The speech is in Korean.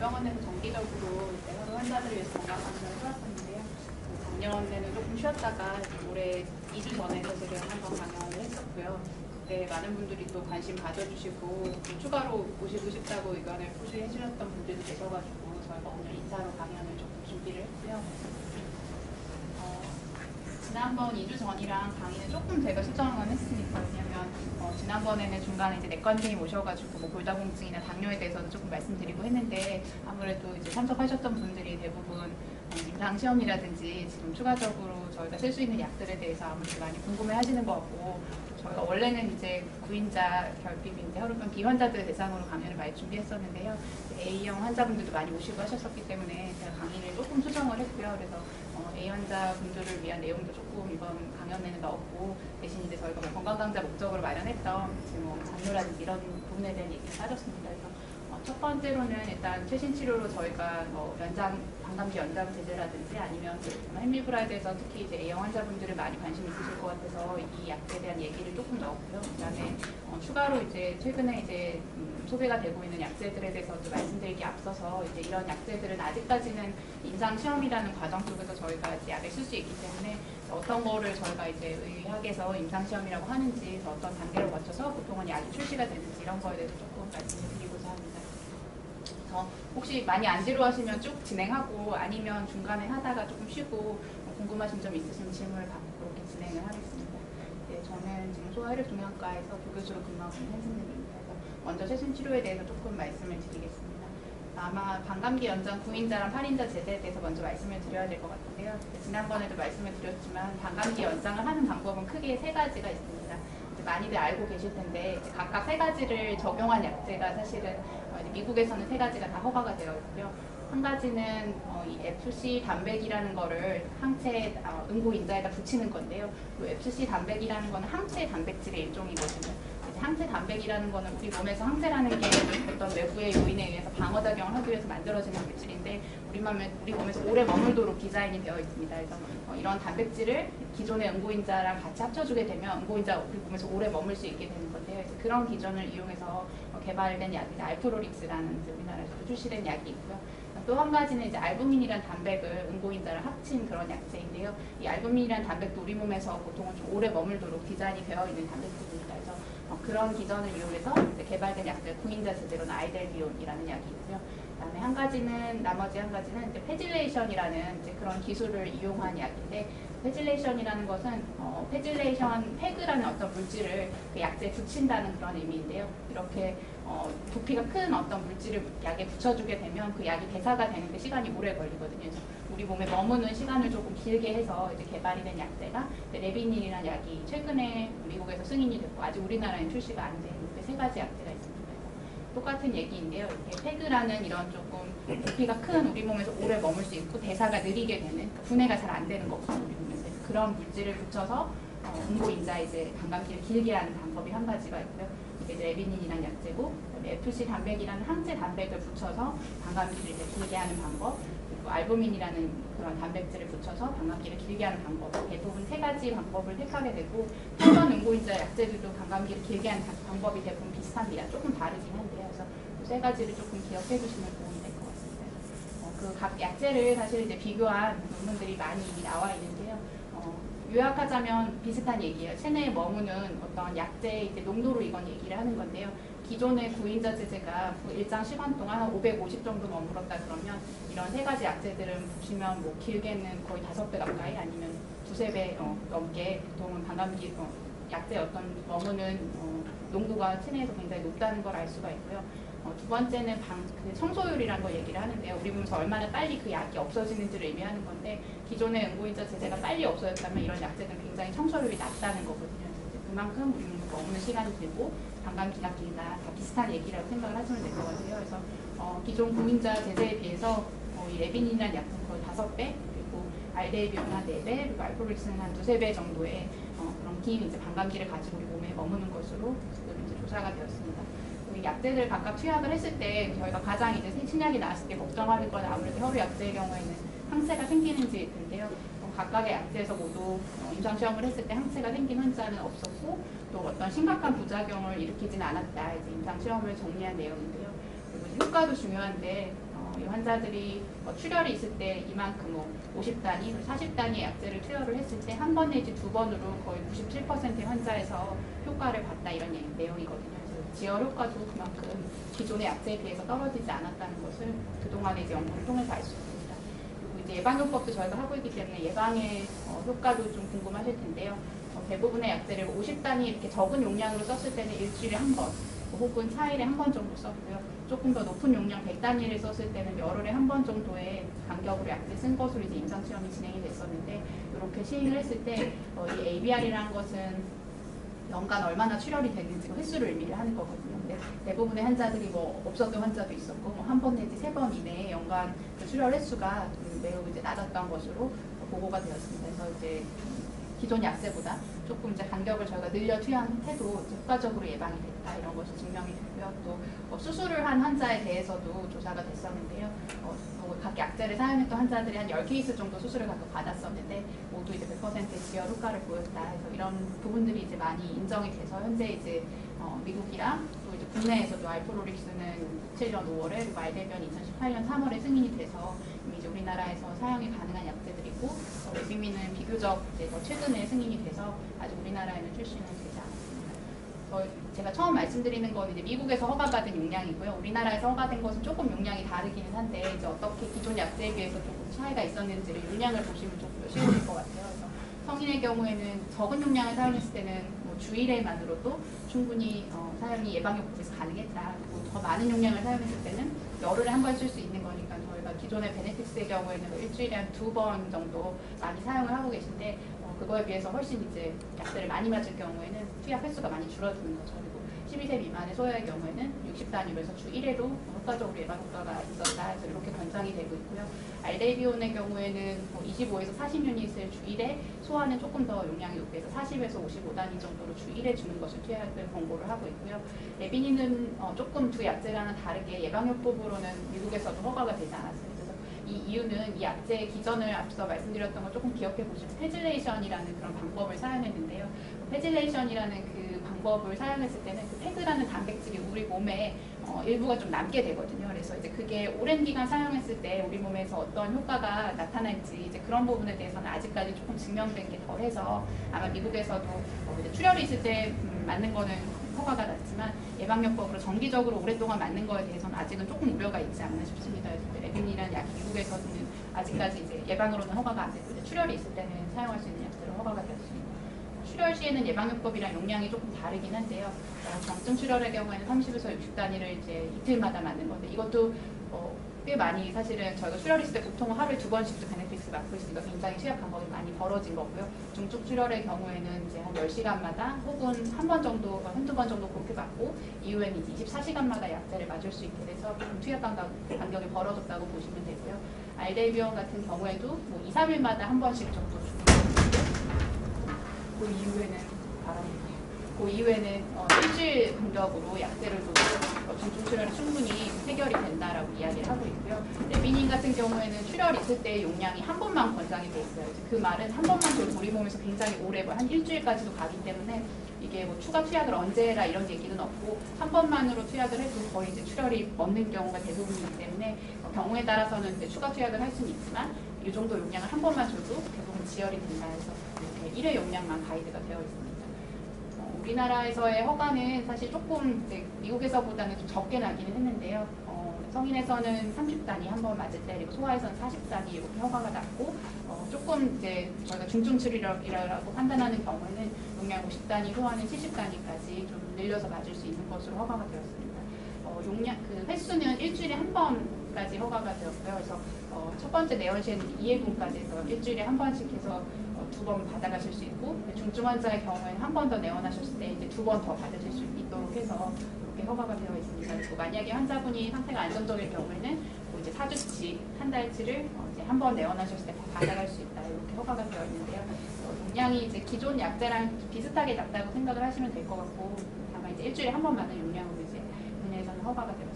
대병원에서 정기적으로 이제 혈압 환자들을 위해서 건강 검사를 해왔었는데요. 작년에는 조금 쉬었다가 올해 2주 전에 사실은 한번 강연을 했었고요. 그때 많은 분들이 또 관심 가져주시고 또 추가로 오시고 싶다고 의견을 표시해 주셨던 분들도 계셔가지고 저희가 오늘 인사로 강연을 조금 준비를 했고요. 지난번 2주 전이랑 강의는 조금 제가 수정을 했으니까, 왜냐면 지난번에는 중간에 이제 내과 선생님 오셔가지고 뭐 골다공증이나 당뇨에 대해서도 조금 말씀드리고 했는데, 아무래도 이제 참석하셨던 분들이 대부분 임상 시험이라든지 지금 추가적으로 저희가 쓸 수 있는 약들에 대해서 아무래도 많이 궁금해하시는 것 같고, 저희가 원래는 이제 구인자 결핍인데 혈우병 비환자들 대상으로 강연을 많이 준비했었는데요. A형 환자분들도 많이 오시고 하셨었기 때문에 제가 강의를 조금 수정을 했고요. 그래서 A 환자분들을 위한 내용도 조금 이번 강연에는 넣었고, 대신 이제 저희가 뭐 건강강좌 목적으로 마련했던 지금 뭐 장뇨라든지 이런 부분에 대한 얘기를 따졌습니다. 그래서 첫 번째로는 일단 최신 치료로 저희가 뭐 반감기 연장 제제라든지 아니면 햄리브라이드에서 특히 이제 A형 환자분들을 많이 관심 있으실 것 같아서 이 약에 대한 얘기를 조금 넣었고요. 그다음에 추가로 이제 최근에 이제 소개가 되고 있는 약제들에 대해서도 말씀드리기 앞서서 이제 이런 약제들은 아직까지는 임상 시험이라는 과정 속에서 저희가 이제 약을 쓸 수 있기 때문에 어떤 거를 저희가 이제 의학에서 임상 시험이라고 하는지, 어떤 단계를 거쳐서 보통은 약이 출시가 되는지 이런 거에 대해서 조금 말씀을 드리고자 합니다. 혹시 많이 안 지루하시면 쭉 진행하고, 아니면 중간에 하다가 조금 쉬고 궁금하신 점 있으시면 질문을 받고 그렇게 진행을 하겠습니다. 네, 저는 지금 소아혈액종양과에서 부교수로 근무하고 있는 한승민입니다. 그래서 먼저 최신 치료에 대해서 조금 말씀을 드리겠습니다. 아마 반감기 연장 9인자랑 8인자 제제에 대해서 먼저 말씀을 드려야 될 것 같은데요. 지난번에도 말씀을 드렸지만 반감기 연장을 하는 방법은 크게 3가지가 있습니다. 많이들 알고 계실 텐데 각각 3가지를 적용한 약제가 사실은 미국에서는 3가지가 다 허가가 되어 있고요. 한 가지는 이 FC 단백이라는 거를 항체 응고인자에다 붙이는 건데요. 이 FC 단백이라는 거는 항체 단백질의 일종이거든요. 항체 단백이라는 거는 우리 몸에서 항체라는 게 어떤 외부의 요인에 의해서 방어작용을 하기 위해서 만들어지는 물질인데 우리 몸에서 오래 머물도록 디자인이 되어 있습니다. 그래서 이런 단백질을 기존의 응고인자랑 같이 합쳐주게 되면 응고인자가 우리 몸에서 오래 머물 수 있게 되는 건데요. 그래서 그런 기전을 이용해서 개발된 약이 알프로릭스라는 우리나라에서 출시된 약이 있고요. 또 한 가지는 이제 알부민이라는 단백을 응고인자랑 합친 그런 약제인데요. 이 알부민이라는 단백도 우리 몸에서 보통은 좀 오래 머물도록 디자인이 되어 있는 단백질입니다. 그래서 그런 기전을 이용해서 개발된 약들, 구인자 제제로는 아이델비온이라는 약이 있고요. 그다음에 나머지 한 가지는 이제 페질레이션이라는 이제 그런 기술을 이용한 약인데, 페질레이션이라는 것은 페그라는 어떤 물질을 그 약제에 붙인다는 그런 의미인데요. 이렇게 부피가 큰 어떤 물질을 약에 붙여주게 되면 그 약이 대사가 되는데 시간이 오래 걸리거든요. 그래서 우리 몸에 머무는 시간을 조금 길게 해서 이제 개발이 된 약제가 레비닌이라는 약이 최근에 미국에서 승인이 됐고 아직 우리나라에 출시가 안 된 이렇게 3가지 약제가 있습니다. 똑같은 얘기인데요. 이렇게 페그라는 이런 조금 부피가 큰 우리 몸에서 오래 머물 수 있고 대사가 느리게 되는, 그러니까 분해가 잘 안 되는 거거든요. 우리 몸에서 그런 물질을 붙여서 응고인자 이제 반감기를 길게 하는 방법이 한 가지가 있고요. 이게 레비닌이라는 약제고, FC 단백이라는 항체 단백을 붙여서 반감기를 이제 길게 하는 방법, 그리고 알부민이라는 그런 단백질을 붙여서 반감기를 길게 하는 방법, 대부분 3가지 방법을 택하게 되고, 평범 응고인자 약제들도 반감기를 길게 하는 방법이 대부분 비슷합니다. 조금 다르긴 한데요. 그래서 그 3가지를 조금 기억해 주시면 도움이 될 것 같습니다. 그 각 약제를 사실 이제 비교한 논문들이 많이 이미 나와 있는데요. 요약하자면 비슷한 얘기예요. 체내에 머무는 어떤 약제의 이제 농도로 이건 얘기를 하는 건데요. 기존의 구인자 제제가 일정 시간 동안 한 550 정도 머물렀다 그러면 이런 3가지 약제들은 보시면 뭐 길게는 거의 5배 가까이 아니면 2~3배 넘게 보통은 반감기 약제 어떤 머무는 농도가 체내에서 굉장히 높다는 걸 알 수가 있고요. 두 번째는 그 청소율이라는 걸 얘기를 하는데요. 우리 몸에서 얼마나 빨리 그 약이 없어지는지를 의미하는 건데, 기존의 응고인자 제제가 빨리 없어졌다면 이런 약제는 굉장히 청소율이 낮다는 거거든요. 그만큼 우리 몸에 머무는 시간이 길고 반감기가 길다, 다 비슷한 얘기라고 생각을 하시면 될 것 같아요. 그래서 기존 구인자 제제에 비해서 이 레비닌이라는 약은 거의 5배, 그리고 알데이비온은 한 4배, 그리고 알프로릭스는 한 2~3배 정도의 그런 긴 이제 반감기를 가지고 우리 몸에 머무는 것으로 지금 이제 조사가 되었습니다. 약제들 각각 투약을 했을 때 저희가 가장 이제 신약이 나왔을 때 걱정하는 건 아무래도 혈우 약제의 경우에는 항체가 생기는지인데요. 각각의 약제에서 모두 임상시험을 했을 때 항체가 생긴 환자는 없었고, 또 어떤 심각한 부작용을 일으키지는 않았다. 이제 임상시험을 정리한 내용인데요. 그리고 효과도 중요한데 이 환자들이 출혈이 있을 때 이만큼 50단위, 40단위 약제를 투여를 했을 때 한 번 내지 두 번으로 거의 97%의 환자에서 효과를 봤다 이런 내용이거든요. 그래서 지혈 효과도 그만큼 기존의 약제에 비해서 떨어지지 않았다는 것을 그동안의 이제 연구를 통해서 알 수 있습니다. 그리고 이제 예방요법도 저희가 하고 있기 때문에 예방의 효과도 좀 궁금하실 텐데요. 대부분의 약제를 50단위 이렇게 적은 용량으로 썼을 때는 일주일에 한 번, 혹은 4일에 한 번 정도 썼고요. 조금 더 높은 용량 100단위를 썼을 때는 열흘에 한 번 정도의 간격으로 약제 쓴 것으로 이제 임상시험이 진행이 됐었는데, 이렇게 시행을 했을 때 이 ABR이라는 것은 연간 얼마나 출혈이 됐는지 횟수를 의미를 하는 거거든요. 근데 대부분의 환자들이 없었던 환자도 있었고 한 번 내지 3번 이내에 연간 그 출혈 횟수가 매우 이제 낮았던 것으로 보고가 되었습니다. 그래서 이제 기존 약제보다 조금 이제 간격을 저희가 늘려 투여해도 효과적으로 예방이 됐다 이런 것이 증명이 됐고요. 또 수술을 한 환자에 대해서도 조사가 됐었는데요. 각 약제를 사용했던 환자들이 한 10케이스 정도 수술을 각각 받았었는데 모두 이제 100%의 지혈 효과를 보였다. 그래서 이런 부분들이 이제 많이 인정이 돼서 현재 이제 미국이랑 또 이제 국내에서도 알프로릭스는 2007년 5월에 그리고 알데비언 2018년 3월에 승인이 돼서 이미 이제 우리나라에서 사용이 가능한 약제들이고 레비미는 비교적 이제 더 최근에 승인이 돼서 아직 우리나라에는 출시는 되지 않았습니다. 제가 처음 말씀드리는 건 이제 미국에서 허가받은 용량이고요. 우리나라에서 허가된 것은 조금 용량이 다르기는 한데 이제 어떻게 기존 약제에 비해서 조금 차이가 있었는지를 용량을 보시면 조금 더 쉬우실 것 같아요. 그래서 성인의 경우에는 적은 용량을 사용했을 때는 주 1회만으로도 충분히 사용이 예방요법에서 가능했다. 그리고 더 많은 용량을 사용했을 때는 열흘에 한 번 쓸 수 있는 거니까 저희가 기존의 베네픽스의 경우에는 일주일에 한 2번 정도 많이 사용을 하고 계신데 그거에 비해서 훨씬 이제 약제를 많이 맞을 경우에는 투약 횟수가 많이 줄어드는 거죠. 그리고 12세 미만의 소아의 경우에는 60단위로 해서 주 1회도 효과적으로 예방 효과가 있었다. 그래서 이렇게 권장이 되고 있고요. 알데비온의 경우에는 25에서 40유닛을 주 1회, 소아는 조금 더 용량이 높게 해서 40에서 55단위 정도로 주 1회 주는 것을 투약을 권고를 하고 있고요. 레비니는 조금 두 약제랑은 다르게 예방요법으로는 미국에서도 허가가 되지 않았습니다. 이 이유는 이 약제의 기전을 앞서 말씀드렸던 걸 조금 기억해 보시면 페질레이션이라는 그런 방법을 사용했는데요. 페질레이션이라는 그 방법을 사용했을 때는 그 페그라는 단백질이 우리 몸에 일부가 좀 남게 되거든요. 그래서 이제 그게 오랜 기간 사용했을 때 우리 몸에서 어떤 효과가 나타날지 이제 그런 부분에 대해서는 아직까지 조금 증명된 게 덜해서 아마 미국에서도 이제 출혈이 있을 때 맞는 거는 허가가 났지만 예방요법으로 정기적으로 오랫동안 맞는 거에 대해서는 아직은 조금 우려가 있지 않나 싶습니다. 레빈이라는 약이 미국에서는 아직까지 이제 예방으로는 허가가 안 되고 이제 출혈이 있을 때는 사용할 수 있는 약들은 허가가 되었습니다. 출혈 시에는 예방요법이랑 용량이 조금 다르긴 한데요. 경증 출혈의 경우에는 30에서 60단위를 이제 이틀마다 맞는 건데 이것도 꽤 많이 사실은 저희가 출혈 있을 때 보통 하루에 2번씩도 베네픽스 맞고 있으니까 굉장히 취약 간격이 많이 벌어진 거고요. 중증 출혈의 경우에는 이제 한 10시간마다 혹은 한 번 정도, 한두 번 정도 그렇게 맞고 이후에는 이제 24시간마다 약제를 맞을 수 있게 돼서 조금 취약 간격이 벌어졌다고 보시면 되고요. 알데비온 같은 경우에도 2, 3일마다 한 번씩 정도 주고 그 이후에는 일주일 간격으로 약제를 둬도 중증 출혈이 충분히 해결이 된다라고 이야기를 하고 있고요. 레비닌 같은 경우에는 출혈이 있을 때 용량이 한 번만 권장이 돼 있어요. 그 말은 한 번만 줘도 우리 몸에서 굉장히 오래 한 일주일까지도 가기 때문에 이게 추가 투약을 언제 해라 이런 얘기는 없고 한 번만으로 투약을 해도 거의 이제 출혈이 멎는 경우가 대부분이기 때문에 경우에 따라서는 이제 추가 투약을 할 수는 있지만 이 정도 용량을 한 번만 줘도 대부분 지혈이 된다 해서 이렇게 1회 용량만 가이드가 되어 있습니다. 우리나라에서의 허가는 사실 조금 이제 미국에서보다는 좀 적게 나기는 했는데요. 성인에서는 30단위 한 번 맞을 때, 그리고 소아에서는 40단위 이렇게 허가가 났고, 조금 이제 저희가 중증 출혈이라고 판단하는 경우에는 용량 50단위, 소아는 70단위까지 좀 늘려서 맞을 수 있는 것으로 허가가 되었습니다. 용량 그 횟수는 일주일에 한 번까지 허가가 되었고요. 그래서 첫 번째 내원 시에는 2회분까지 해서 일주일에 한 번씩 해서 2번 받아가실 수 있고 중증 환자의 경우에는 한 번 더 내원하셨을 때 이제 2번 더 받으실 수 있도록 해서 이렇게 허가가 되어 있습니다. 그리고 만약에 환자분이 상태가 안정적일 경우에는 뭐 이제 4주치, 한 달치를 이제 한 번 내원하셨을 때 더 받아갈 수 있다 이렇게 허가가 되어 있는데요. 용량이 이제 기존 약제랑 비슷하게 낮다고 생각을 하시면 될 것 같고 다만 이제 일주일에 한 번 맞는 용량으로 이제 국내에서는 허가가 되어 있습니다.